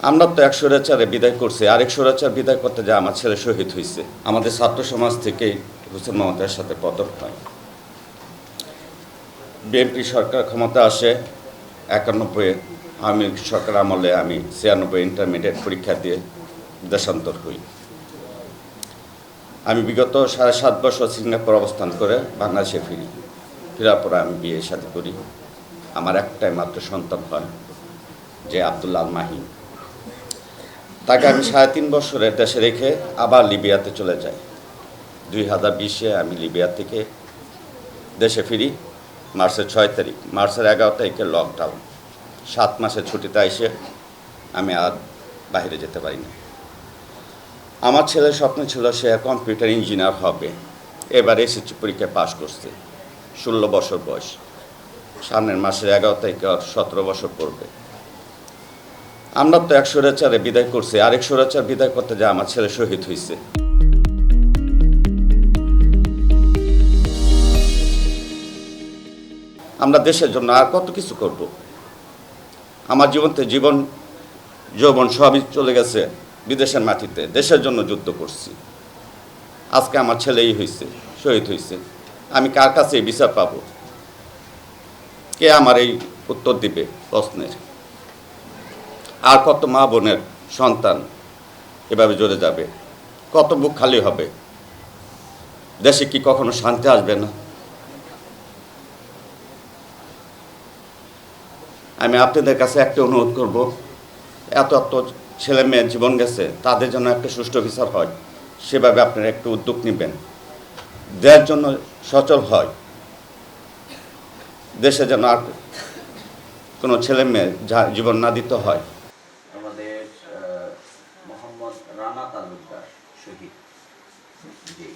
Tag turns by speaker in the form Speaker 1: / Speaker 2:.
Speaker 1: আমরা তো এক স্বৈরাচারে বিদায় করছি, আরেক স্বৈরাচার বিদায় করতে যা আমার ছেলে শহীদ হয়েছে। আমাদের ছাত্র সমাজ থেকে হোসেন মোহাম্মদের সাথে পতন হয়। বিএনপি সরকার ক্ষমতা আসে 91-এ, আমি সরকার আমলে আমি 96 ইন্টারমিডিয়েট পরীক্ষা দিয়ে দেশান্তর হই। আমি বিগত 7.5 বছর সিঙ্গাপুর অবস্থান করে বাংলাদেশে ফিরি। ফেরার পরে আমি বিয়ে শাদী করি। আমার একটাই মাত্র সন্তান হয়, যে আব্দুল্লাহ মাহি। তাকে আমি 3.5 বছরের দেশে রেখে আবার লিবিয়াতে চলে যাই। 2020-এ আমি লিবিয়া থেকে দেশে ফিরি মার্চের 6 তারিখ। মার্চের 11 তারিখে লকডাউন। 7 মাসের ছুটিতে এসে আমি আর বাইরে যেতে পারি না। আমার ছেলের স্বপ্ন ছিল সে কম্পিউটার ইঞ্জিনিয়ার হবে। এবার এসএসসি পরীক্ষায় পাশ করছে, 16 বছর বয়স। সামনের মাসের 11 তারিখে 17 বছর পড়বে। আমরা তো এক স্বৈরাচারে বিদায় করছি, আরেক স্বৈরাচার বিদায় করতে যা আমার ছেলে শহীদ হয়েছে। আমরা দেশের জন্য আর কত কিছু করব। আমার জীবন যৌবন সবই চলে গেছে বিদেশের মাটিতে। দেশের জন্য যুদ্ধ করছি। আজকে আমার ছেলেই হয়েছে, শহীদ হয়েছে। আমি কার কাছে বিচার পাব? কে আমার এই উত্তর দিবে প্রশ্নের? আর কত মা বোনের সন্তান এভাবে জ্বলে যাবে? কত বুক খালি হবে? দেশে কি কখনো শান্তি আসবে না? আমি আপনাদের কাছে একটা অনুরোধ করব, এত ছেলে মেয়ের জীবন গেছে, তাদের জন্য একটা সুষ্ঠু বিচার হয়, সেভাবে আপনারা একটু উদ্যোগ নেবেন। দেশের জন্য সচল হয়, দেশে যেন আর কোনো ছেলে মেয়ে জীবন না দিতে হয়।
Speaker 2: আমাদের মোহাম্মদ রানা তালুকদার শহীদ, যে